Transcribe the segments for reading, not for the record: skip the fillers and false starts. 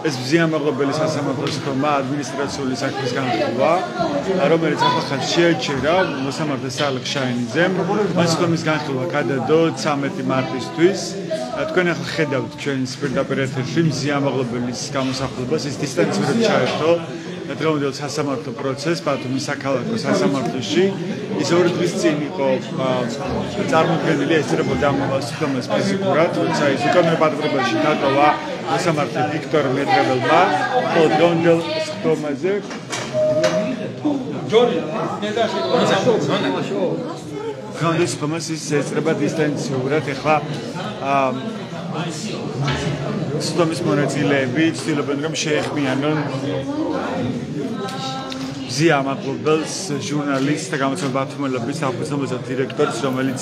ეს მზიამაღლობელი სასამართლოს ხმა ადმინისტრაციული საქმის განხილვა, რომელიც ახალ შეაჩერა მოსამართლე სალიხ შაინიძემ. მას ხმის განხილვა გადადო 13 მარტისთვის. თქვენ ახლა ხედავთ ჩვენს პირდაპირ ეთერში მზიამაღლობელის გამოსახულებას, ის დისტანციურად ჩაერთო დღევანდელ სასამართლო პროცესს ბათუმის საქალაქო სასამართლოში. ის 2 დღის წინ იყო წარმოქმნილი, ესწრებოდა ამ სხდომას ფიზიკურად, თუმცა ის უკანონო პატიმრობაში დატოვა მოსამართლე ვიქტორ მეტრეველმა, ხოლო დღევანდელ სხდომაზე დღევანდელ სხდომას ის ესწრება დისტანციურად. ეხლა სხდომის მონაწილეები ცდილობენ რომ შეეხმიანონ მზიამაღლობელს ჟურნალისტს და გამოცემ ბათუმელობის საფუძველზე დირექტორს, რომელიც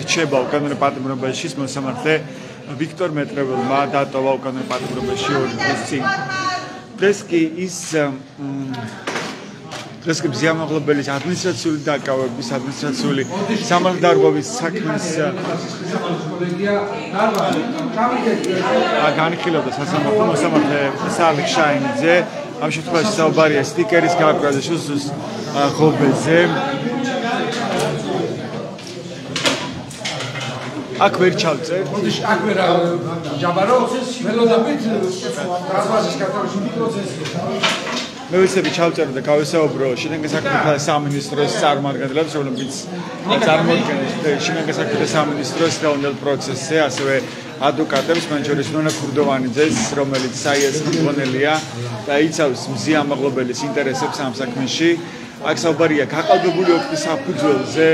რჩება უკანონო პატიმრობაში, მოსამართლე ვიქტორ მეტრეველმა დატოვა უკანონო პატიმრობაში 2 დღის წინ. დღეს კი მზიამაღლობელის ადმინისტრაციული დაკავების, ადმინისტრაციული სამართალდარღვევის საქმის განხილავდა სასამართლო მოსამართლე სალიხ შაინიძე. ამ შემთხვევაში საუბარია სტიკერის გააკვეთაზე, შუსუს ღობეზე. აქ ვერ ჩავწერ. აქ ვერ ჯაბარო მელოდებით ტრანსფორმაციის კატალოგში პროცესია. მე ვისები ჩავწერო და გავესაუბრო შინაგან საქმეთა სამინისტროს წარმომადგენლებს, რომლებიც წარმოადგენს შინაგან საქმეთა სამინისტროს დღევანდელ პროცესზე, ასევე ადვოკატებს, მათ შორის ნონა ქურდოვანიძეს, რომელიც საიას მდგომელია და იცავს მზიამაღლობელის ინტერესებს ამ საქმეში. აქ საუბარია გაყალბებული ოქროს საფუძველზე,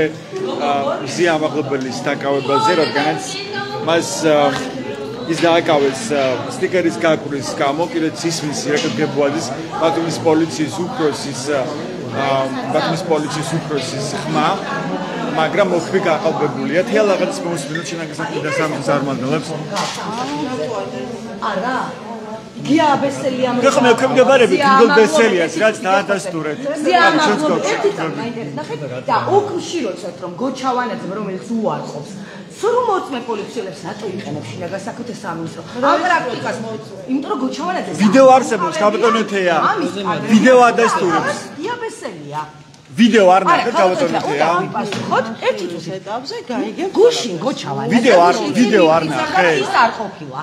მზიამაღლობელის დაკავებაზე, რადგანაც მას ის დააკავეს სტიკერის გაკვრის გამო, კიდეც ისმის ირაკლი გებუაძის ბათუმის პოლიციის უფროსის ხმა, მაგრამ ოქრი გაყალბებულია. თელა რაღაც მოსმინოთ შინაგან საქმეთა სამინისტროს წარმომადგენლებს. არა გია ბესელიამ ხო მე ვქემდებარები გრიგოლ ბესელიას, რაც დაადასტურეთ. და ოქროში როცეთ რომ გოჩავანაძე, რომელიც უარყოფს სულ მოწმე პოლიციელებს რატო იყენებს შინაგან საქმეთა სამინისტრო? ამ პრაქტიკას მოუწმე. იმიტომ რომ გოჩავანაძე ვიდეო არსებობს კაპიტონეთეა. ვიდეო ადასტურებს. გია ბესელია. ვიდეო არ ნახეთ კაპიტონეთეა. ხოთ ერთი წუთი ეტაპზე გაიგებ. გუშინ გოჩავანაძე. ვიდეო არ ნახეთ. ის არ ყოფილა.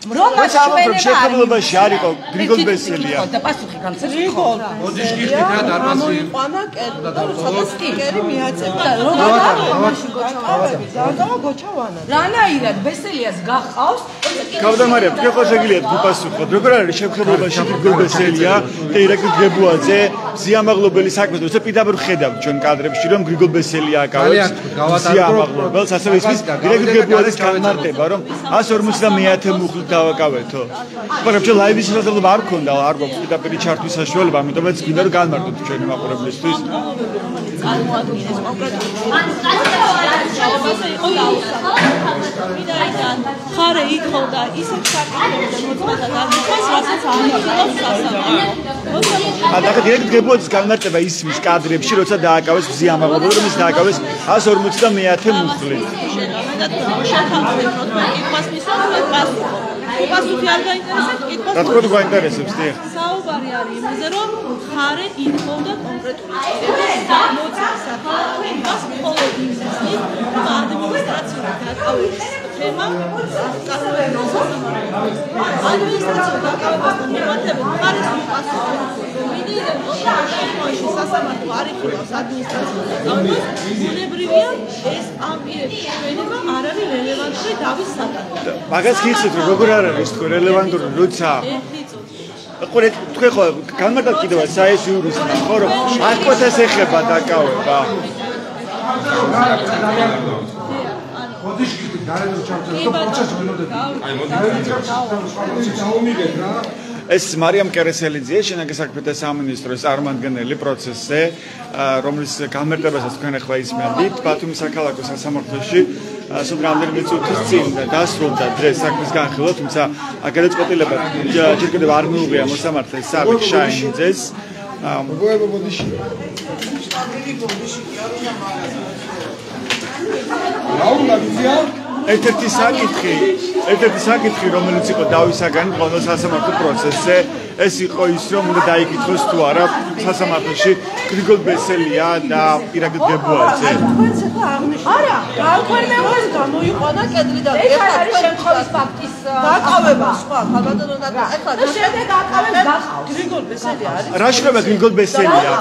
რომაც შეხედულობაში არ იყო გრიგოლ ბესელია. და პასუხი გამცემს იყო. მოდი შეგიხდით რა დარბაზი. მოიყვანა კერტი და როცა სტიკერი მიაწევა. და გოჩავანა. რანაირად ბესელიას გახავს? კავდამარია, თქვენ ხო შეგიძლიათ გუპასუხოთ. როგორ არის შეხედულობაში გრიგოლ ბესელია და ირაკლი გებუაძე მზიამაღლობელი საქმე, როცა პირდაპირ ხედავთ ჩვენ კადრებში რომ გრიგოლ ბესელია აკავებს მზიამაღლობელს, ასევე ის ირაკლი გებუაძის განმარტება, რომ 159 მუხლით დავაკავეთო. მაგრამ ჩვენ ლაივის შესაძლებლობა არ გქონდა, არ გვაქვს პირდაპირ ჩართვის საშუალება, ამიტომაც გინდა რომ განმარტოთ ჩვენი მაყურებლისთვის. წარმოადგენს ხარე ითხოვდა ისეთ საკითხებზე მოწმეთა დაგიხვას, რასაც არ იხილავს სასამართლო. და დირექტ გებუაძის განმარტება ისმის კადრებში, როცა დააკავეს მზიამაღლობელი, რომ ის დააკავეს 159 მუხლით. პასუხი არ გაინტერესებს, კითხვას. რა თქმა უნდა გაინტერესებს, დიახ. საუბარი არის იმაზე, რომ ხარე ითხოვდა კონკრეტული წინების გამოწვევას საფრთხეს მხოლოდ იმისთვის, რომ ადმინისტრაციულად დაკავების თემა ადმინისტრაციულად დაკავებასთან მიმართებით ხარის პასუხი. მინიმუმ შემთხვევაში სასამართლო არ იხილავს ადმინისტრაციულ დაკავებას, ბუნებრივია ეს ამ პირების ჩვენება არ არის რელევანტური დავის საკითხი. მაგას გიხსენებთ, როგორ არ არის თქო რელევანტური, როცა ყურე თქვენ ხო განმარტავთ კიდევ საეს იურისტმა, ხო რომ აკвоთას ეხება დაკავება. ოდიშკი გარედან ჩავწერე და პროცესი ველოდები. აი მოდით რა. ეს მარიამ კერესელიძე, შენაგან საქმეთა სამინისტროს წარმომადგენელი პროცესზე, რომლის გამარტებასაც თქვენ ახლა ისმენდით, ბათუმის საქალაქო სასამართლოში სულ რამდენიმე წუთის წინ დასრულდა დღეს საქმის განხილვა, თუმცა გადაწყვეტილება ჯერ კიდევ არ მიუღია მოსამართლეს საბიქ შაინიძეს. ერთ-ერთი საკითხი, რომელიც იყო დავისაგანი ყოველ სასამართლო პროცესზე, ეს იყო ის, რომ უნდა დაიკითხოს თუ არა სასამართლოში გრიგოლ ბესელია და ირაკლი გებუაძე. არა, თქვენ მეუღლეს გამოიყვანა კედლიდან. ეს არის შემთხვევის ფაქტის დაკავება სხვა ხალხადანო და ეხლა და შემდეგ აკავებს გახავს. გრიგოლ ბესელია არის. რა შეიძლება გრიგოლ ბესელია?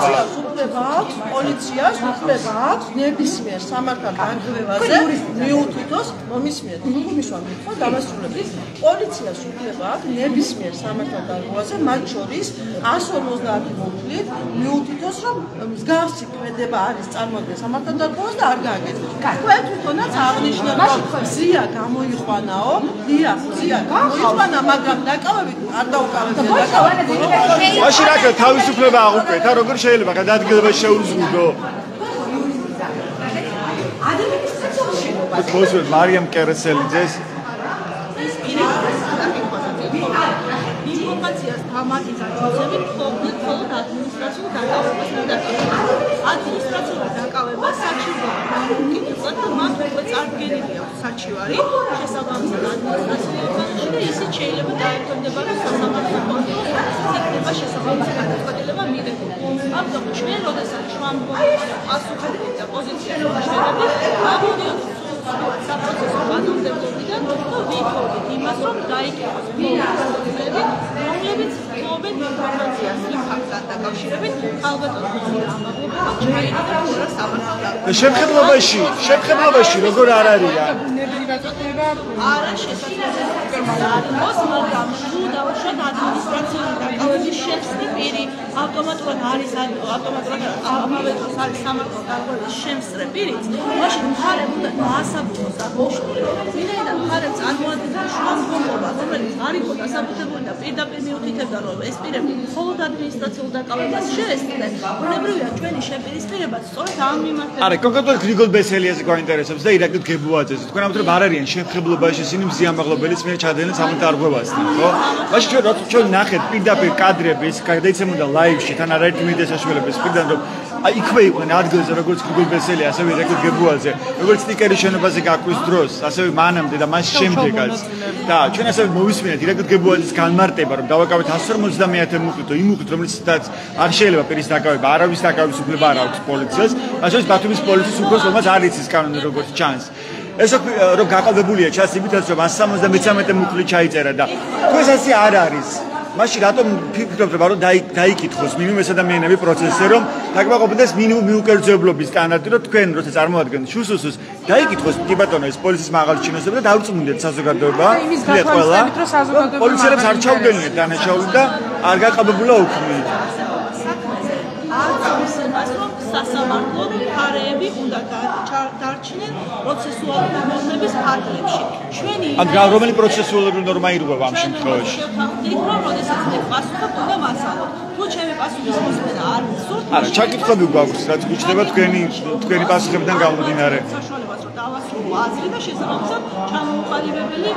პოლიციას უფლება აქვს ნებისმიერ სამართალ განხილვაზე მიუთითოს მომის მიერ თუმისვან მითხვა დამასრულებით პოლიციას უფლება აქვს ნებისმიერ სამართალ განხილვაზე მათ შორის 150 მოკლით მიუთითოს რომ მსგავსი ქმედება არის წარმოადგენს სამართალ განხილვას და არ გააკეთებს. თქვენ თვითონაც აღნიშნავთ რომ ზია გამოიყვანაო, ზია გამოიყვანა, მაგრამ დაკავებით არ დაუკავებია დაკავებით. მაშინ რა ქნა თავისუფლება აღუკვეთა, როგორ შეიძლება გადაადგილება შეუზღუდო? მოსვენ მარიამ კერესელიძეს ინფორმაციას თამაკის არჩევები მხოლოდ ადმინისტრაციულ დაკავებას მიდაყენებენ. ადმინისტრაციულ დაკავებას საჩივარია უკიდურესად და მათ უკვე წარდგენილი აქვს საჩივარი შესაბამისად ადმინისტრაციულ განხილვაში და ისიც შეიძლება დაეთონდებაროს სასამართლო კონტროლს იქნება შესაბამისი გადაწყვეტილება მიღებული. ამიტომ ჩვენ როდესაც შუამდგომი პასუხობრივი და პოზიციაზე ვაშენებით ამოდიოდით საპროცესო კანონმდებლობიდან და ვითხოვით იმას, რომ დაიკითხოს პროცესები, რომლებიც ფლობენ ინფორმაციას იმ ფაქტთან დაკავშირებით, ალბათ შემხედლობაში როგორ არ არიან? არა შესაძლოა, მაგრამ თუ დავუშვათ ადმინისტრაციული დაკავების შემსწრი პირი ავტომატურად არის ამავე დროს არის სამართალ დაკავების შემსწრე პირიც, მაშინ მხარემ უნდა დაასაბუთოს აღმოჩნული. ვინაიდან მხარემ წარმოადგენს შუამდგომლობა, რომელიც არ იყო დასაბუთებული და პირდაპირ მიუთითებდა, რომ ეს პირები მხოლოდ ადმინისტრაციულ დაკავებას შეესწრნენ, ბუნებრივია ჩვენი შეპირისპირებაც სწორედ ამ მიმართულებით. არა, კონკრეტულად გრიგოლ ბესელიაზე გვაინტერესებს და ირაკლი გებუაძეზე. თქვენ ამიტომ არ არიან შემხებლობაში ისინი მზიამაღლობელის მიერ ჩადენენ სამართალდარღვევასთან, ხო? მაშინ ჩვენ ნახეთ პირდაპირ კადრების, გადაიცემოდა ლაივში, თან არაერთი მინდა საშუალების პირდან, რომ იქვე იყვნენ ადგილზე, როგორც გრიგოლ ბესელი, ასევე ირაკლი გებუაძე, როგორც სტიკერის შენობაზე გაქვის დროს, ასევე მანამდე და მას შემდეგაც. და ჩვენ ასევე მოვისმინეთ ირაკლი გებუაძის განმარტება, რომ დავაკავეთ 150.000 მუხლითო, იმ მუხლით, რომელსაც არ შეიძლება პირის დაკავება, არავის დაკავების უფლება არ აქვს პოლიციას, ასევე ბათუმის პოლიციის უფროს, რომელსაც არ იცის კანონი როგორც ჩანს. ეს რომ გაყალბებულია ჩასიბითაც, რომ 173 მუხლი ჩაიწერა და თუ ეს ასე არ არის, მაშინ რატომ ფიქრობთ, რომ დაიკითხოს მინიმუმ ეს ადამიანები პროცესზე, რომ დაკმაყოფილდეს მინიმუმ მიუკერძებლობის სტანდარტი, რომ თქვენ როცა წარმოადგენთ შუსუსს, დაიკითხოს კი ბატონო ეს პოლიციის მაღალ ჩინოსები და დავრწმუნდეთ საზოგადოება, ყველა პოლიციელებს არ ჩაუდგენიათ დანაშაული და არ გაყალბებულა უქმით. სასამართლო მხარეები უნდა დარჩნენ პროცესუალური ნორმების ფარგლებში. რომელი პროცესუალური ნორმა ირღვევა ამ შემთხვევაში? როდესაც მე პასუხობ უნდა მასალოთ. თუ ჩემი პასუხის მოსმენა არ მსურთ, არა, ჩაკითხები გვაქვს, რაც გიჩნდება თქვენი პასუხებიდან გამომდინარე. საშუალებას რომ დავასრულო აზრი და შესაბამისად ჩამოუყალიბებელი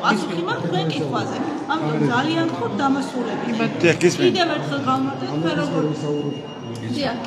პასუხი მაქვს თქვენ კითხვაზე. ამიტომ ძალიან ხოთ დამასრულებელი. კიდევ ერთხელ გავმარტეთ თქვენ როგორ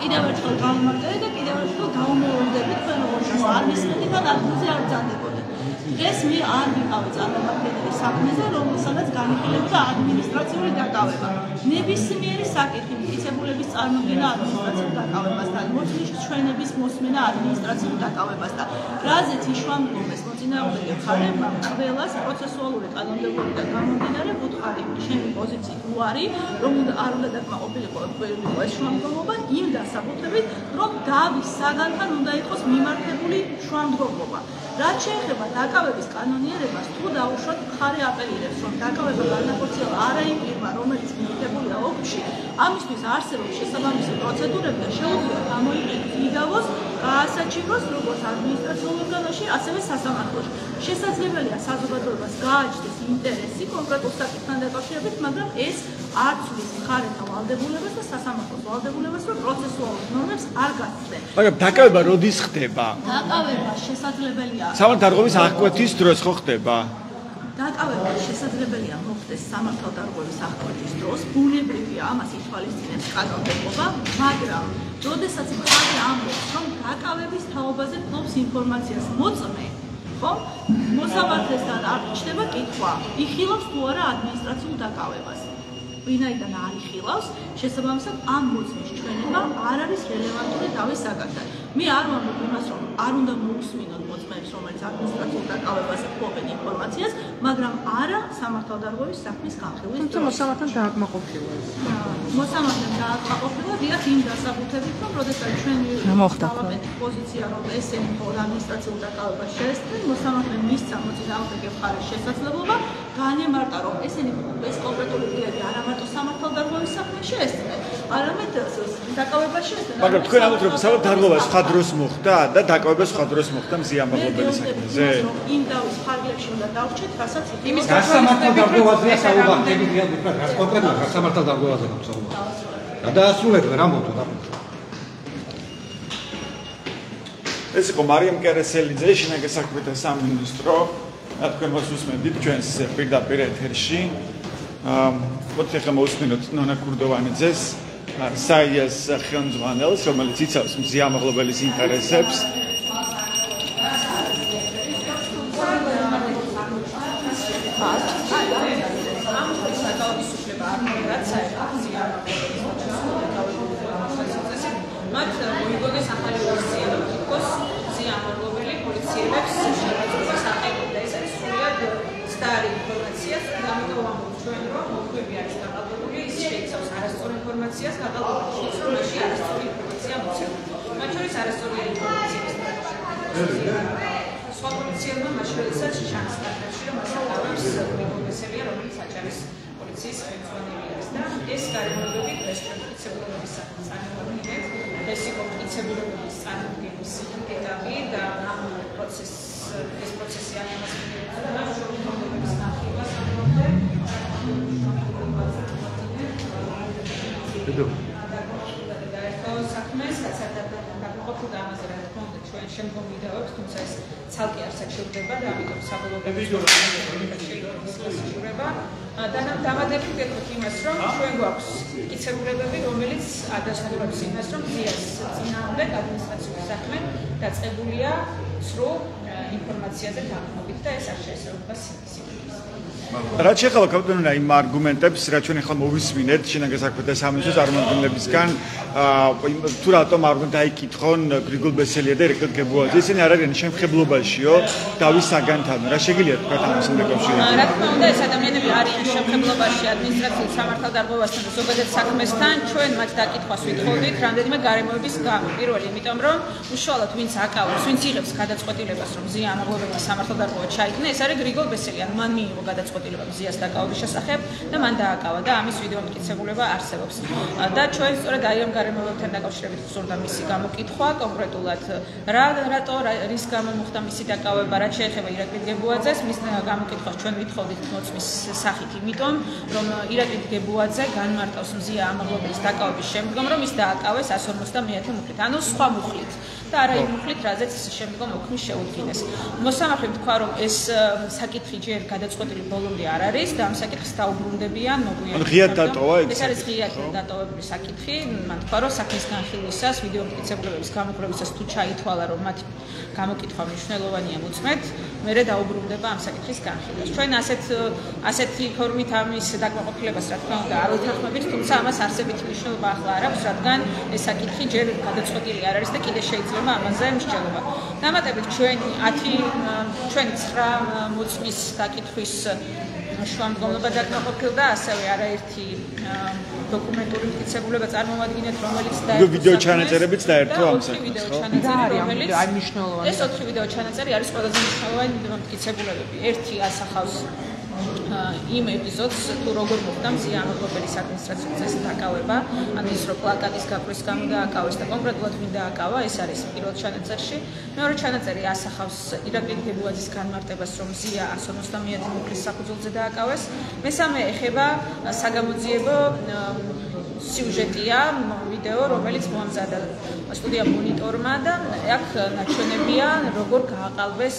კიდევ ერთხელ გავმარტეთ და კიდევ ერთხელ გავმოვიდებით თქვენ როგორ არ მისმენთ და დაგუზე არ ბრძანდებოდეთ. დღეს მე არ ვიყავი წარმომადგენელი საქმეზე, რომელსაც განიხილებოდა ადმინისტრაციული დაკავება. ნებისმიერი საკითხი მტკიცებულების წარმოდგენა ადმინისტრაციულ დაკავებასთან, მოწმის ჩვენების მოსმენა ადმინისტრაციულ დაკავებასთან. რაზეც იშუამდგომეს მოწინააღმდეგე მხარებმა ყველას პროცესუალური კანონმდებლობიდან გამომდინარე უთხარი ჩემი პოზიციით უარი, რომ არ უნდა დაკმაყოფილიყო ეს შუამდგომლობა იმ დასაბუთებით, რომ დავის საგანთან უნდა იყოს მიმართებული შუამდგომლობა. რაც შეეხება დაკავების კანონიერებას, თუ დაუშვათ მხარე აპელირებს, რომ დაკავება განახორციელა არა იმ პირმა, რომელიც მითებულია ოფში, ამისთვის არსებობს შესაბამისი პროცედურები და შეუძლია გამოიყენოს იგავოს გაასაჩივროს როგორც ადმინისტრაციულ ორგანოში, ასევე სასამართლოში. შესაძლებელია საზოგადოებას გააჩნდეს ინტერესი კონკრეტულ საკითხთან დაკავშირებით, მაგრამ ეს არ ცვლის მხარეთა ვალდებულებას და სასამართლოს ვალდებულებას, რომ პროცესუალურ ნორმებს არ გასცენ. მაგრამ დაკავება როდის ხდება? დაკავება შესაძლებელია. სამართალდარღვევის აღკვეთის დროს ხო ხდება? დაკავება შესაძლებელია მოხდეს სამართალდარღვევის აღკვეთის დროს, ბუნებრივია ამას ითვალისწინებს კანონმდებლობა, მაგრამ როდესაც მხარე ამბობს, რომ დაკავების თაობაზე ფლობს ინფორმაციას მოწმე, ხო? მოსამართლესთან არ ჩნდება კითხვა, იხილავს თუ არა ადმინისტრაციულ დაკავებას. ვინაიდან არ იხილავს, შესაბამისად ამ მოწმის ჩვენება არ არის რელევანტური დავის საკითხთან. მე არ ვამბობ იმას, რომ არ უნდა მოусმინოთ მოწმეებს, რომელიც ადმინისტრაციულ დაკავებაზე ფლობენ ინფორმაციას, მაგრამ არა სამართალდარღვევის საქმის განხილვის. თუმცა მოსამართლემ დააკმაყოფილა. მოსამართლემ დააკმაყოფილა დიახ იმ დასაბუთებით, რომ როდესაც ჩვენი პარლამენტის პოზიცია, რომ ესენი მხოლოდ ადმინისტრაციულ დაკავებას შეესწრნენ, მოსამართლემ მისცა მოწინააღმდეგე მხარის შესაძლებლობა განემარტა, რომ ესენი ეს კონკრეტული პირები არა მარტო სამართალდარღვევის საქმეს შეესწრნენ, არამედ დაკავებას შეესწრნენ. მაგრამ თქვენ ამბობთ, რომ სამართალდარღვევა სხვა დროს მოხდა და დაკავება სხვა დროს მოხდა მზიამაღლობელი საქმეზე. იმ დავის ფარგლებში უნდა დავრჩეთ, რასაც იმის სამართალდარღვევაზეა საუბარი, ეგრეა ვთქვათ, რას კონკრეტულად სამართალდარღვევაზე გაქვს საუბარი. გადაასრულებთ რა მოხდა? ეს იყო მარიამ კერესელიძე, შინაგან საქმეთა სამინისტრო. თქვენ მას უსმენთ ჩვენს პირდაპირ ეთერში. მოდი ახლა მოვუსმინოთ ნონა კურდოვანიძეს, საიას ხელმძღვანელს, რომელიც იცავს მზიამაღლობელის ინტერესებს. მათ მოიგონეს ახალი ვერსია, რომ თითქოს მზიამაღლობელი პოლიციელებს შეეძლებს აყენონ და ეს არის სრულად სტარი ინფორმაცია, ამიტომ ვამბობ ჩვენ, რომ მოქმედი არის გაყალბებული, ის შეიცავს არასწორ ინფორმაციას, გაყალბებული შეიცავს, რომ მაშინ არასწორი ინფორმაცია მოცემული. მათ შორის არასწორია ინფორმაცია. სხვა პოლიციელმა მაშინ როდესაც ჩანს კადრებში, რომ მას აკავებს გრიგოლ-ბესელია, რომელიც აჭარის პოლიციის ხელმძღვანელი არის და ეს გარემოებები დღეს ჩვენ მტკიცებულების წარმოადგენს. ეს იყო მტკიცებულების წარმოადგენის ეტაპი და ამ პროცესი ამას მიეწოდება შრომის ნახევარს ამბობდე. საქმეს გაყოფილდა ამაზე რა თქმა უნდა ჩვენ შემდგომ ვიდეოებს, თუმცა ეს ცალკე არ საჩივრდება და ამიტომ საბოლოოდ შეიჭრება. დამატებით გეტყვით იმას, რომ ჩვენ გვაქვს მტკიცებულებები, რომელიც ადასტურებს იმას, რომ ზიას წინააღმდეგ ადმინისტრაციული საქმე დაწყებულია სრულ ინფორმაციაზე დაყრდნობით და ეს არ შეესაბამება სინდისის. რაც შეეხება კაპიტანონა იმ არგუმენტებს, რაც ჩვენ ახლა მოვისმინეთ შინაგან საქმეთა სამინისტროს წარმომადგენლებისგან, თუ რატომ არ უნდა დაიკითხონ გრიგოლ-ბესელია და ერეკლე გებუაძე, ისინი არ არიან შემხებლობაშიო დავის საგანთან. რა შეგიძლიათ თქვა ამასთან დაკავშირებით? რა თქმა უნდა, ეს ადამიანები არიან შემხებლობაში ადმინისტრაციულ სამართალდარღვევასთან და ზოგადად საქმესთან. ჩვენ მათ დაკითხვას ვითხოვდით რამდენიმე გარემოების გამო. პირველი, იმიტომ რომ უშუალოდ ვინც აკავებს, ვინც იღებს გადაწყვეტილებას, რომ მზიამაღლობელმა სამართალდარღვევა ჩაიქმნა, ეს არის გრიგოლ-ბესელია. მან მიიღო გადაწყვეტილება მზიას დაკავების შესახებ და მან დააკავა და ამის ვიდეო მტკიცებულება არსებობს. და ჩვენ სწორედ აი ამ გარემოებებთან დაკავშირებით გვსურდა მისი გამოკითხვა კონკრეტულად რატო რის გამო მოხდა მისი დაკავება, რაც შეეხება ირაკლი გებუაძეს, მის გამოკითხვას ჩვენ ვითხოვდით მოწმის სახით, იმიტომ რომ ირაკლი გებუაძე განმარტავს მზია ამაღლობელის დაკავების შემდგომ, რომ ის დააკავეს 150 მუხლით, ანუ სხვა მუხლით. და არა იმ მუხლით, რაზეც შემდგომ ოქმი შეუდგინეს. მოსამართლემ თქვა, რომ ეს საკითხი ჯერ გადაწყვეტილი ბოლომდე არ არის და ამ საკითხს დაუბრუნდებიან მოგვიანებით. ღიად დატოვა ეს? ეს არის ღიად დატოვებული საკითხი. მან თქვა, რომ საქმის განხილვისას, ვიდეო მტკიცებულებების გამოკვლევისას თუ ჩაითვალა, რომ მათი გამოკითხვა მნიშვნელოვანია მოწმეთ, მერე დაუბრუნდება ამ საკითხის განხილვას. ჩვენ ასეთი ფორმით ამის დაკმაყოფილებას რა თქმა უნდა არ ვეთანხმებით, თუმცა ამას არსებითი მნიშვნელობა ახლა არ აქვს, რადგან ეს საკითხი ჯერ გადაწყვეტილი არ არის და კიდე შეიძლება ამაზე მსჯელობა. დამატებით ჩვენი 9 მოწმის დაკითხვის შუამდგომლობა დაკმაყოფილდა, ასევე არაერთი დოკუმენტური მტკიცებულება წარმოვადგინეთ, რომელიც დაერქვა ვიდეო ჩანაწერებიც დაერქვა ამ საკითხს, ხო? ეს 4 ვიდეო ჩანაწერი არის ყველაზე მნიშვნელოვანი მტკიცებულებები. ერთი ასახავს იმ ეპიზოდს თუ როგორ მოხდა მზია ამაღლობელის ადმინისტრაციული წესის დაკავება, ან ის რომ პლაკატის გაკვრის გამო დააკავეს და კონკრეტულად ვინ დააკავა, ეს არის პირველ ჩანაწერში. მეორე ჩანაწერი ასახავს ირაკლი გებუაძის განმარტებას, რომ მზია 150 მუქლის საფუძველზე დააკავეს. მესამე ეხება საგამოძიებო სიუჟეტია ვიდეო, რომელიც მოამზადა სტუდია მონიტორმა და აქ ნაჩვენებია როგორ გააყალბეს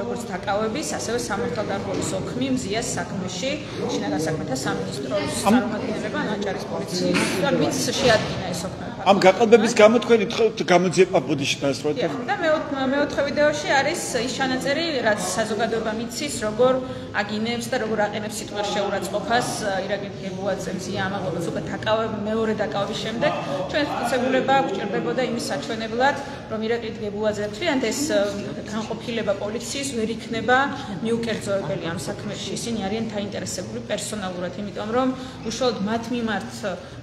როგორც დაკავების, ასევე სამართალდარღვევის ოქმი მზიას საქმეში, შინაგან საქმეთა სამინისტროს წარმომადგენლებმა, აჭარის პოლიციის და ვინც შეადგინა ეს ოქმი. ამ გაყალბების გამო თქვენი გამოძიება ბუდიში დასწროთ. და მეოთხე ვიდეოში არის ის ჩანაწერი, რაც საზოგადოებამ იცის, როგორ აგინებს და როგორ აყენებს სიტყვის შეურაცხყოფას ირაკლი გებუაძე მზია ამაღლობელს უკვე მეორე დაკავების შემდეგ ჩვენ წეულება გვჭირდებოდა იმის საჩვენებლად, რომ ირაკლი გებუაძე თვითონ ეს განყოფილება პოლიციის ვერ იქნება მიუკერძოებელი ამ საქმეში. ისინი არიან დაინტერესებული პერსონალურად, იმიტომ რომ უშუალოდ მათ მიმართ,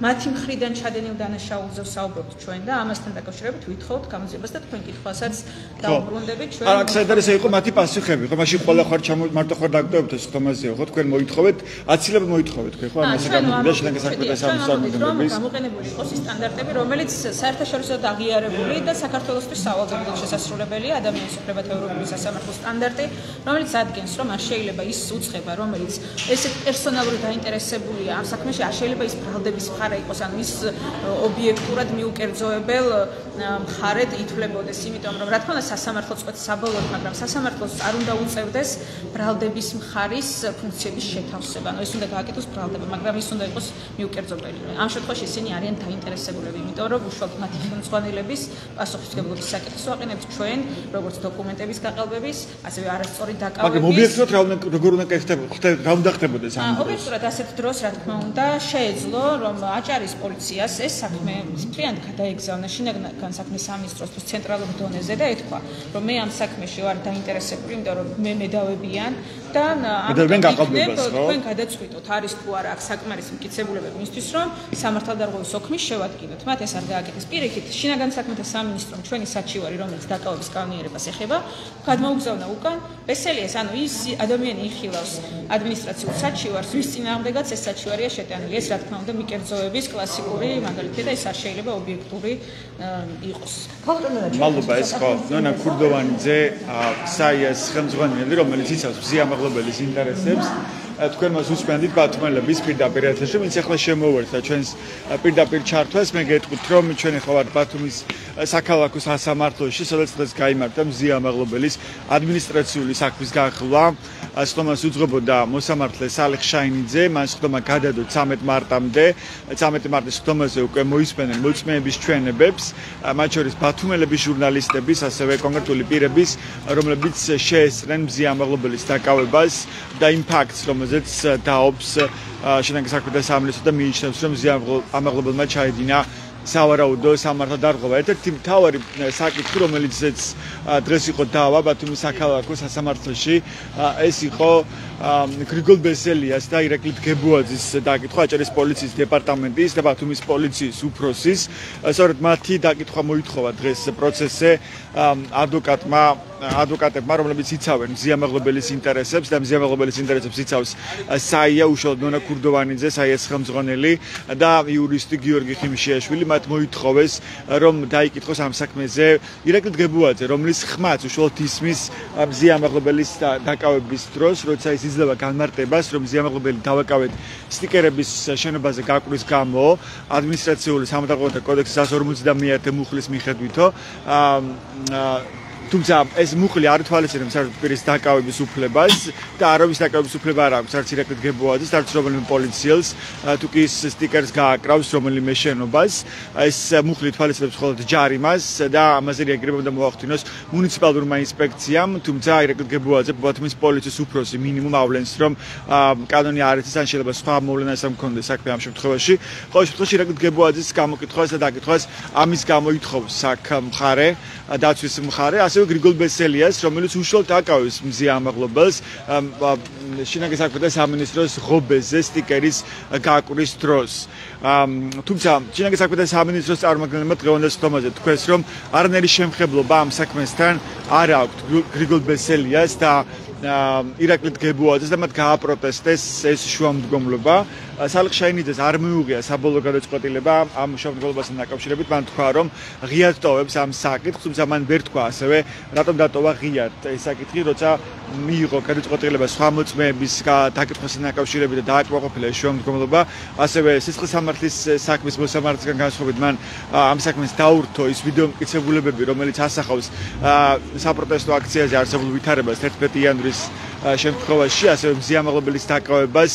მათი მხრიდან ჩადენილ დანაშაულზე საუბრობთ ჩვენ და ამასთან დაკავშირებით ვითხოვთ გამოძიებას და თქვენ კითხვასაც დაუბრუნდებით ჩვენ. არა, საინტერესო იყო მათი პასუხები, ხო, მაშინ ყველა ხარ მარტო ხარ დაგტოვებთ ეს ხომაზეო, ხო, თქვენ მოითხოვეთ, აცილებ მოითხოვეთ, ხო, ამას გამოგვიდა შინაგან საქმეთა სამინისტროს გამოყენებული იყოს ის სტანდარტები, რომელიც საერთაშორისოდ აღიარებული და საქართველოსთვის სავალდებულოდ შესაძლებელია ადამიანის უფლებათა ევროპული სასამართლოს სტანდარტი, რომელიც ადგენს, რომ არ შეიძლება ის უცხება, რომელიც ესეთ პერსონალურად დაინტერესებულია ამ საქმეში, არ შეიძლება ის ბრალდების მხარე იყოს, ანუ ის ობიექტურად მიუკერძოებელ მხარედ ითვლებოდეს, იმიტომ რომ რა თქმა უნდა სასამართლო წყვეტს საბოლოოდ, მაგრამ სასამართლოს არ უნდა უწევდეს ბრალდების მხარის ფუნქციების შეთავსება. ანუ ეს უნდა გააკეთოს ბრალდება, მაგრამ ის უნდა იყოს მიუკერძობელი. ამ შემთხვევაში ისინი არიან დაინტერესებულები, იმიტომ რომ უშუალოდ მათი ხელმძღვანელების პასუხისმგებლობის საკითხს ვაყენებთ ჩვენ, როგორც დოკუმენტების გაყალბების, ასევე არასწორი დაკავების. მაგრამ ობიექტურად როგორ უნდა რა უნდა ხდებოდეს ამ დროს? ობიექტურად ასეთ დროს, რა თქმა უნდა, შეეძლო, რომ აჭარის პოლიციას ეს საქმე მთლიანად გადაეგზავნა შინაგან საქმეთა სამინისტროს ცენტრალურ დონეზე და ეთქვა, რომ მე ამ საქმეში ვარ დაინტერესებული, იმიტომ რომ მე მედავებიან და თქვენ გადაწყვიტოთ, არის თუ არა აქ საკმარის მტკიცებულებები იმისთვის, რომ სამართალდარღვევის ოქმის შევადგინოთ. მათ ეს არ გააკეთეს. პირიქით, შინაგან საქმეთა სამინისტრომ ჩვენი საჩივარი, რომელიც დაკავების კანონიერებას ეხება, გადმოუგზავნა უკან. ვესელიეს, ანუ ის ადამიანი იხილავს ადმინისტრაციულ საჩივარს, ვის წინააღმდეგაც ეს საჩივარია შეტანილი. ეს რა თქმა უნდა მიკერძოების კლასიკური მაგალითია და ეს არ შეიძლება ობიექტური იყოს. მადლობა, ეს ხო, ნონა ქურდოვანიძე, საიას ხელმძღვანელი, რომელიც იცავს მზია ამაღლობელის ინტერესებს. თქვენ მას უსმენდით ბათუმელების პირდაპირ ეთერში, ვინც ახლა შემოვერთა ჩვენს პირდაპირ ჩართვას. მე გეტყვით, რომ ჩვენ ახლა ვართ ბათუმის საქალაქო სასამართლოში, სადაც დღეს გაიმართა მზია ამაღლობელის ადმინისტრაციული საქმის განხილვა. სხდომას უძღვებოდა მოსამართლე სალიხ შაინიძე, მან სხდომა გადადო 13 მარტამდე. 13 მარტის სხდომაზე უკვე მოისმენენ მოწმეების ჩვენებებს, მათ შორის ბათუმელების ჟურნალისტების, ასევე კონკრეტული პირების, რომლებიც შეესწრნენ მზია ამაღლობელის დაკავებას და იმ ფაქტს, რომელზეც დაობს შინაგან საქმეთა სამინისტრო და მიიჩნევს, რომ მზია ამაღლობელმა ჩაედინა სავარაუდო სამართალდარღვევა. ერთ-ერთი მთავარი საკითხი, რომელიცაც დღეს იყო დავა ბათუმის საქალაქო სასამართლოში, ეს იყო გრიგოლ ბესელიას და ირაკლი გებუაძის დაკითხვა აჭარის პოლიციის დეპარტამენტის და ბათუმის პოლიციის უფროსის. სწორედ მათი დაკითხვა მოითხოვა დღეს პროცესზე ადვოკატებმა, რომლებიც იცავენ მზია ამაღლობელის ინტერესებს და მზია ამაღლობელის ინტერესებს იცავს საია უშუალოდ ნონა ქურდოვანიძე, საიას ხელმძღვანელი და იურისტი გიორგი ხიმშიაშვილი. მათ მოითხოვეს, რომ დაიკითხოს ამ საქმეზე ირაკლი გებუაძე, რომლის ხმაც უშუალოდ ისმის მზია ამაღლობელის დაკავების დროს, როცა ის იძლევა განმარტებას, რომ მზია ამაღლობელი დავაკავეთ სტიკერების შენობაზე გაკვრის გამო ადმინისტრაციული სამართალდარღვევათა კოდექსის 151 მუხლის მიხედვითო თუმცა ეს მუხლი არ ითვალისწინებს პირის დაკავების უფლებას და არავის დაკავების უფლება არ აქვს არც ირაკლი გებუაძეს, არც რომელიმე პოლიციელს, თუ კი ის სტიკერს გააკრავს რომელიმე შენობას. ეს მუხლი ითვალისწინებს მხოლოდ ჯარიმას და ამაზე რეაგირება უნდა მოახდინოს მუნიციპალურმა ინსპექციამ, თუმცა ირაკლი გებუაძე ბათუმის პოლიციის უფროსი მინიმუმ ავლენს, რომ კანონი არ იცის, ან შეიძლება სხვა მოვლენა ეს მქონდეს საქმე ამ შემთხვევაში. ყოველ შემთხვევაში ირაკლი გებუაძის გამოკითხვას და დაკითხვას ამის გამო ითხოვს აქ მხარე, დაცვის მხარე, ასევე გრიგოლ ბესელიას, რომელიც უშუალოდ აკავებს მზია ამაღლობელს შინაგან საქმეთა სამინისტროს ღობეზე სტიკერის გაკვრის დროს. თუმცა შინაგან საქმეთა სამინისტროს წარმომადგენლებმა დღევანდელ სხდომაზე თქვეს, რომ არანაირი შემხებლობა ამ საქმესთან არ აქვს გრიგოლ ბესელიას და ირაკლი გებუაძეს და მათ გააპროტესტეს ეს შუამდგომლობა. სალიხ შაინიძეს არ მიუღია საბოლოო გადაწყვეტილება ამ შუამდგომლობასთან დაკავშირებით. მან თქვა, რომ ღიად ტოვებს ამ საკითხს, თუმცა მან ვერ თქვა ასევე, რატომ დატოვა ღიად ეს საკითხი, როცა მიიღო გადაწყვეტილება სხვა მოწმეების დაკითხვასთან დაკავშირებით და დააკმაყოფილა ეს შუამდგომლობა. ასევე სისხლის სამართლის საქმის მოსამართლისგან განსხვავებით მან ამ საქმეს დაურთო ის ვიდეო მტკიცებულებები, რომელიც ასახავს საპროტესტო აქციაზე არსებულ ვითარებას 11 იანვრის შემთხვევაში, ასევე მზიამაღლობელის დაკავებას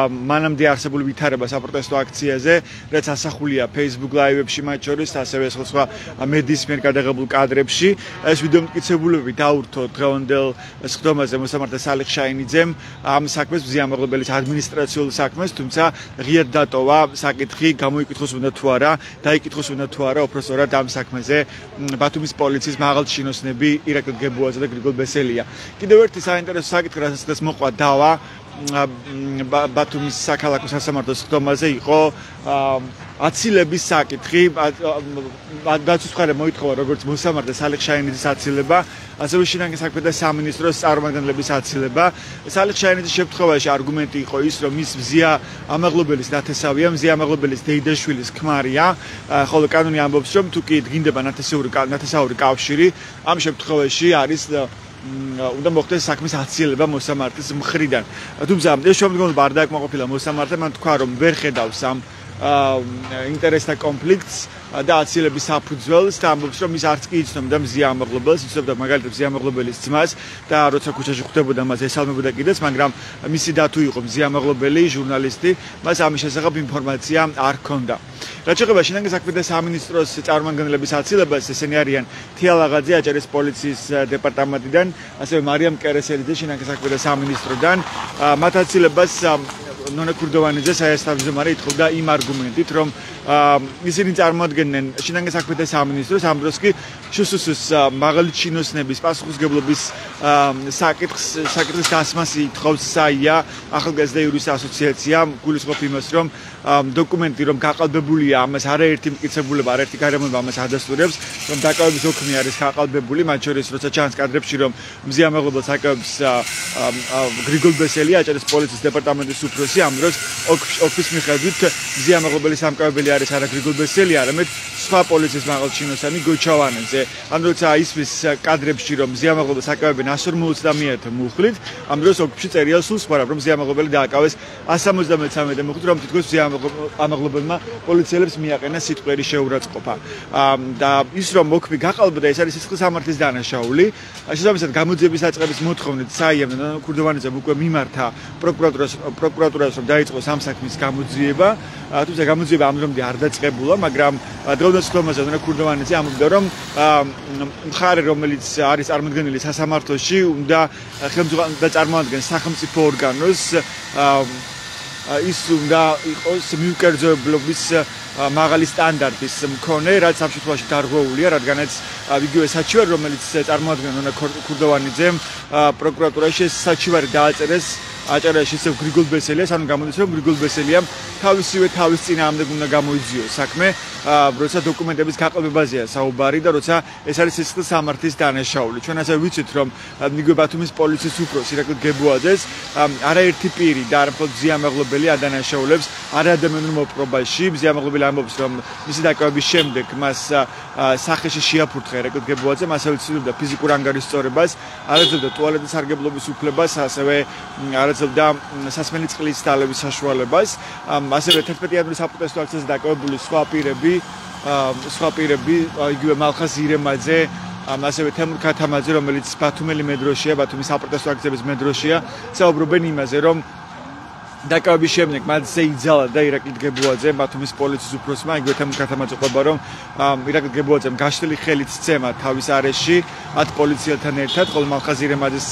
მანამდე არსებულ ვითარებას საპროტესტო აქციაზე, რაც ასახულია Facebook Live-ებში მათ შორის, ასევე სხვა მედიის მიერ გადაღებულ კადრებში. ეს ვიდეო მტკიცებულებები დაურთო დღევანდელ სხდომაზე მოსამართლე სალიხ შაინიძემ ამ საქმეს მზიამაღლობელის ადმინისტრაციულ საქმეს, თუმცა ღიად დატოვა საკითხი, გამოიკითხოს უნდა თუ არა, დაიკითხოს უნდა თუ არა, უბრალოდ ამ საქმეზე ბათუმის პოლიციის მაღალჩინოსნები ირაკლი გებუაძე და გრიგოლ ბესელია. კიდევ ერთი საინტერესო საკითხი, რასაც მოყვა დავა ბათუმის საქალაქო სასამართლოს სხდომაზე იყო აცილების საკითხი. დაცვის მხარე მოითხოვა როგორც მოსამართლე სალიხ შაინიძის აცილება, ასევე შინაგანი საქმეთა სამინისტროს წარმომადგენლების აცილება. სალიხ შაინიძის შემთხვევაში არგუმენტი იყო ის, რომ ის მზია ამაღლობელის ნათესავია, მზია ამაღლობელის დეიდაშვილის ქმარია, ხოლო კანონი ამბობს, რომ თუ კი დგინდება ნათესაური კავშირი, ამ შემთხვევაში არის უნდა მოხდეს საქმის აცილება მოსამართლის მხრიდან. თუმცა ეს შემდგომლობა არ დააკმაყოფილა მოსამართლემ, მან თქვა, რომ ვერ ხედავს ამ ინტერესთა კონფლიქტს და აცილების საფუძველს და ამბობს, რომ ის არც კი იცნობდა მზია ამაღლობელს, იცნობდა მაგალითად მზია ამაღლობელის ძმას და როცა ქუჩაში ხვდებოდა მას ესალმებოდა კიდეც, მაგრამ მისი დათუ იყო მზია ამაღლობელი, ჟურნალისტი, მას ამის შესახებ ინფორმაცია არ ჰქონდა. რაც შეეხება შინაგანი საქმეთა სამინისტროს წარმომადგენლების აცილებას, ესენი არიან თიალაღაძე აჭარის პოლიციის დეპარტამენტიდან, ასევე მარიამ კერესელიძე შინაგანი საქმეთა სამინისტროდან. მათ აცილებას ნონა ქურდოვანიძე საესთავისმდომარე ითხოვდა იმ არგუმენტით, რომ ისინი წარმოადგენენ შინაგანი საქმეთა სამინისტროს, ამ დროს კი შსს მაღალი ჩინოსნების პასუხისმგებლობის საკითხის დასმას ითხოვს საია ახალგაზრდა იურისტთა ასოციაცია, გულისხმობ იმას, რომ დოკუმენტი რომ გაყალბებულია, ამას არაერთი მტკიცებულება, არაერთი გარემოება ამას ადასტურებს, რომ დაკავების ოქმი არის გაყალბებული, მათ შორის როცა ჩანს კადრებში, რომ მზია ამაღლობელს აკავებს გრიგოლ ბესელი, აჭარის პოლიციის დეპარტამენტის უფროსი, ამ დროს ოქის მიხედვით მზია ამაღლობელის ამკავებელი არის არა გრიგოლ ბესელი, არამედ სხვა პოლიციის მაღალჩინოსანი გოჩავანეძე. ამ როცა ისმის კადრებში, რომ მზია ამაღლობელს აკავებენ 150 მუხლით, ამ დროს ოქში წერია სულ სხვა, რომ მზია ამაღლობელი დააკავეს 173 მუხლით, რომ თითქოს მზია ამაღლობელმა პოლიციელებს მიაყენა სიტყვიერი შეურაცხყოფა. და ის რომ მოქმი გაყალბდა, ეს არის სისხლის სამართლის დანაშაული. შესაბამისად გამოძიების აწყების მოთხოვნით საიამ და ქურდოვანიძემ უკვე მიმართა პროკურატურას, რომ დაიწყოს ამ საქმის გამოძიება. თუმცა გამოძიება ამ დრომდე არ დაწყებულა, მაგრამ დღევანდელ სხდომაზე ნონა ქურდოვანიძე ამბობდა, რომ მხარე, რომელიც არის წარმოადგენელი სასამართლოში, უნდა წარმოადგენს სახელმწიფო ორგანოს, ის უნდა იყოს მიუკერძოებლობის მაღალი სტანდარტის მქონე, რაც ამ შემთხვევაში დარღვეულია, რადგანაც იგივე საჩივარი, რომელიც წარმოადგენს ნონა ქურდოვანიძემ პროკურატურაში ეს საჩივარი დააწერეს აჭარაში ისევ გრიგოლ ბესელიას, ანუ გამოდის, რომ გრიგოლ ბესელიამ თავისივე თავის წინააღმდეგ უნდა გამოიძიოს საქმე, როცა დოკუმენტების გაყალბებაზეა საუბარი და როცა ეს არის სისხლის სამართლის დანაშაული. ჩვენ ასევე ვიცით, რომ იგივე ბათუმის პოლიციის უფროსი ირაკლი გებუაძეს არაერთი პირი და არა მხოლოდ მზია ამაღლობელი ადანაშაულებს არაადამიანურ მოპყრობაში. მზია ამაღლობელი ამბობს, რომ მისი დაკავების შემდეგ მას სახეში შეაფურთხა ირაკლი გებუაძემ, ასევე ცდილობდა ფიზიკურ ანგარიშწორებას, არაძლევდა ტუალეტის სარგებლობის უფლებას, ასევე არაძლევდა სასმელი წყლის დალევის საშუალებას. ასევე 11 იანვრის საპროტესტო აქციაზე დაკავებული სხვა პირები, იგივე მალხაზ ირემაძე, ასევე თემურ ქათამაძე, რომელიც ბათუმელი მედროშია, ბათუმის საპროტესტო აქციების მედროშია, საუბრობენ იმაზე, რომ დაკავების შემდეგ მათზე იძალა და ირაკლი გებუაძე ბათუმის პოლიციის უფროსმა, იგივე თემურ ქათამაძე ყვება, რომ ირაკლი გებუაძემ გაშლილი ხელით სცემა თავის არეში 10 პოლიციელთან ერთად, ხოლო მალხაზ ირემაძის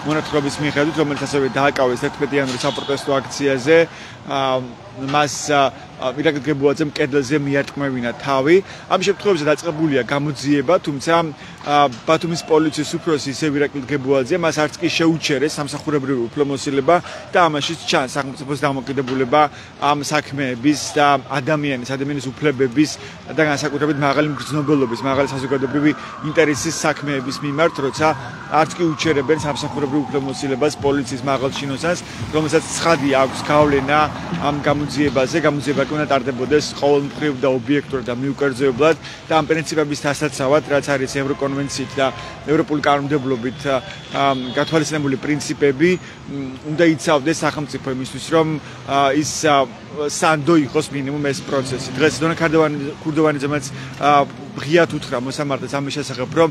მონათხრობის მიხედვით, რომელიც ასევე დააკავეს 11 იანვრის საპროტესტო აქციაზე, მას ირაკლი დგებულაძემ კედელზე მიარტყმევინა თავი. ამ შემთხვევაში დაწყებულია გამოძიება, თუმცა ბათუმის პოლიციის უფროსი ისევ ირაკლი დგებულაძე მას არც კი შეუჩერეს სამსახურებრივი უფლებამოსილება და ამაშიც ჩანს სახელმწიფოს დამოკიდებულება ამ საქმეების და ადამიანის უფლებების და განსაკუთრებით მაღალი მგრძნობელობის, მაღალი საზოგადოებრივი ინტერესის საქმეების მიმართ, როცა არც კი უჩერებენ სამსახურებრივ უფლებამოსილებას პოლიციის მაღალ ჩინოსანს, რომელსაც ცხადი აქვს გავლენა ამ გამოძიებაზე. გამოძიება კი უნდა ტარდებოდეს ყოველმხრივ და ობიექტურად და მიუკერძოებლად და ამ პრინციპების დასაცავად, რაც არის ევროკონვენციით და ევროპული კანონმდებლობით გათვალისწინებული პრინციპები, უნდა იცავდეს სახელმწიფო იმისთვის, რომ ის სანდო იყოს მინიმუმ ეს პროცესი. დღეს დონა ქურდოვანიძემაც ღიად უთხრა მოსამართლეს ამის შესახებ, რომ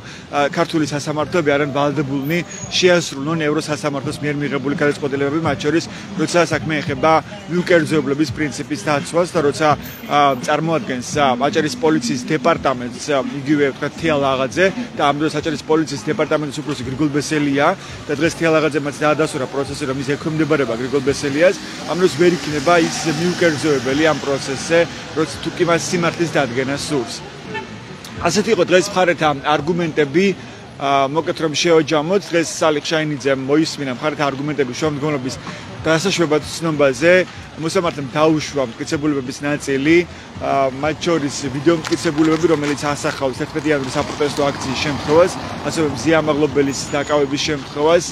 ქართული სასამართლოები არიან ვალდებულნი შეასრულონ ევროსასამართლოს მიერ მიღებული გადაწყვეტილებები, მათ შორის როცა საქმე ეხება მიუკერძოებლების პრინციპის დაცვას და როცა წარმოადგენს აჭარის პოლიციის დეპარტამენტს იგივე ვთქვათ თეალაღაძე და ამ დროს აჭარის პოლიციის დეპარტამენტის უფროსი გრიგოლ ბესელია და დღეს თეალაღაძემაც დაადასტურა პროცესი, რომ ის ექვემდებარება გრიგოლ ბესელიას, ამ დროს ვერ იქნება ის მიუკერძოებელი ამ პროცესზე, როცა თუ კი მას სიმართლის დადგენა სურს. ასეთი იყო დღეს მხარეთა არგუმენტები, მოკეთ რომ შეოჯამოთ, დღეს სალიხ შაინიძემ მოისმინა მხარეთა არგუმენტები შრომდგომლობის დასაშვებად ცნობაზე, მოსამართლემ დაუშვა მტკიცებულებების ნაწილი, მათ შორის ვიდეო მტკიცებულებები, რომელიც ასახავს 11 იანვრის საპროტესტო აქციის შემთხვევას, ასევე მზიამაღლობელის დაკავების შემთხვევას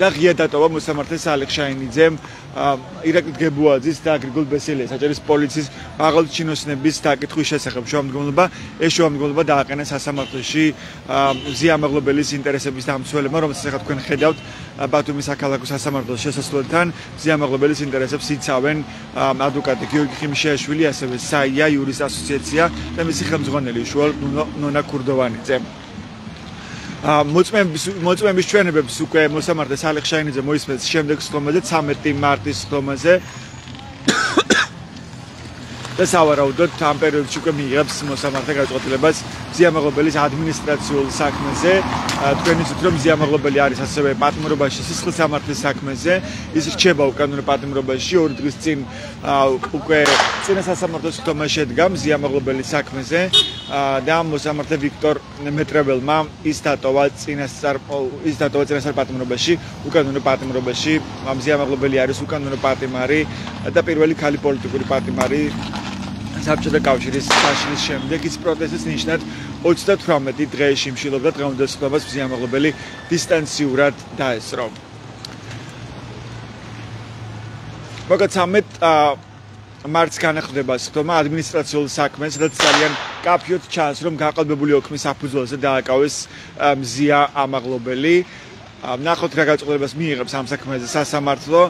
და ღია დატოვა მოსამართლე სალიხ შაინიძემ ირაკლი დგებულაძის და გრიგოლ ბესელიას აჭარის პოლიციის მაღალ ჩინოსნების დაკითხვის შესახებ შუამდგომლობა. ეს შუამდგომლობა დააყენა სასამართლოში მზიამაღლობელის ინტერესების დამცველებმა, რომელსაც ახლა თქვენ ხედავთ ბათუმის საქალაქო სასამართლოს შესასვლელთან. მზიამაღლობელის ინტერესებს იცავენ ადვოკატი გიორგი ხიმიშიაშვილი, ასევე საია იურის ასოციაცია და მისი ხელმძღვანელი შუალ ნონა ქურდოვანიძე. მოწმეების ჩვენებებს უკვე მოსამართლე სალიხ შაინიძე მოისმენს შემდეგ სხდომაზე 13 მარტის სხდომაზე და სავარაუდოდ ამ პერიოდში უკვე მიიღებს მოსამართლე გადაწყვეტილებას მზიამაღლობელის ადმინისტრაციულ საქმეზე. თქვენ იცით, რომ მზიამაღლობელი არის ასევე პატიმრობაში სისხლის სამართლის საქმეზე. ის რჩება უკანონო პატიმრობაში 2 დღის წინ უკვე წინა სასამართლოს სხდომა შედგა მზიამაღლობელის საქმეზე და მოსამართლე ვიქტორ მეტრეველმა ის დატოვა წინასწარ პატიმრობაში, უკანონო პატიმრობაში. მზიამაღლობელი არის უკანონო პატიმარი და პირველი ქალი პოლიტიკური პატიმარი საბჭოთა კავშირის დაშლის შემდეგ. ის პროტესტის ნიშნად 38 დღეში მშილობდა დღევანდელ სხდომას მზიამაღლობელი დისტანციურად დაესწრო. მოგეთ 13 მარტს განახლდება სხდომა ადმინისტრაციულ საქმეს, სადაც ძალიან კაფიოდ ჩანს, რომ გაყალბებული ოქმის საფუძველზე დააკავეს მზიამაღლობელი. ნახოთ რა გადაწყვეტილებას მიიღებს ამ საქმეზე სასამართლო.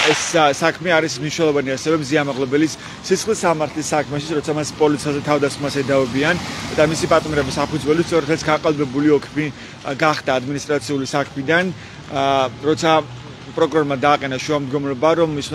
ეს საქმე არის მნიშვნელოვანი ასევე მზიამაღლობელის სისხლის სამართლის საქმეში, როცა მას პოლიციაზე თავდასხმას ედავებიან და მისი პატიმრების საფუძველი სწორედ ეს გაყალბებული ოქმი გახდა ადმინისტრაციული საქმიდან, როცა პროკურორმა დააყენა შუამდგომლობა, რომ ის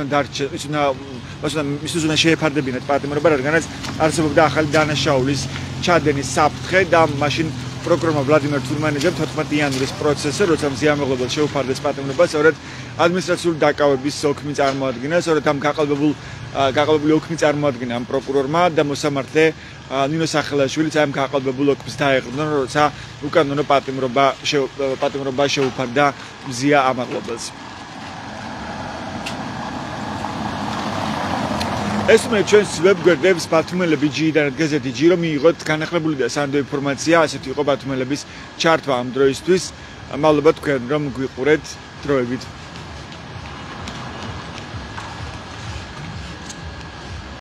უნდა შეეფარდებინათ პატიმრობა, რადგანაც არსებობდა ახალი დანაშაულის ჩადენის საფრთხე და მაშინ პროკურორმა ვლადიმერ თურმანიძემ 14 იანვრის პროცესზე, როცა მზიამაღლობელს შეუფარდეს პატიმრობა, სწორედ ადმინისტრაციული დაკავების ოქმი წარმოადგინა, სწორედ ამ გაყალბებული ოქმი წარმოადგინა ამ პროკურორმა და მოსამართლე ნინო სახელაშვილიც ამ გაყალბებულ ოქმს დაეყრდნა, როცა უკანონო პატიმრობა შეუფარდა მზიამაღლობელს. ეს მე ჩვენს ვებგვერდებს ბათუმელები ჯიიდან გაზეთი ჯირო მიიღოთ განახლებული და სანდო ინფორმაცია, ასეთი იყო ბათუმელების ჩართვა ამ დროისთვის. მადლობა თქვენ რომ გვიყურეთ დროებით.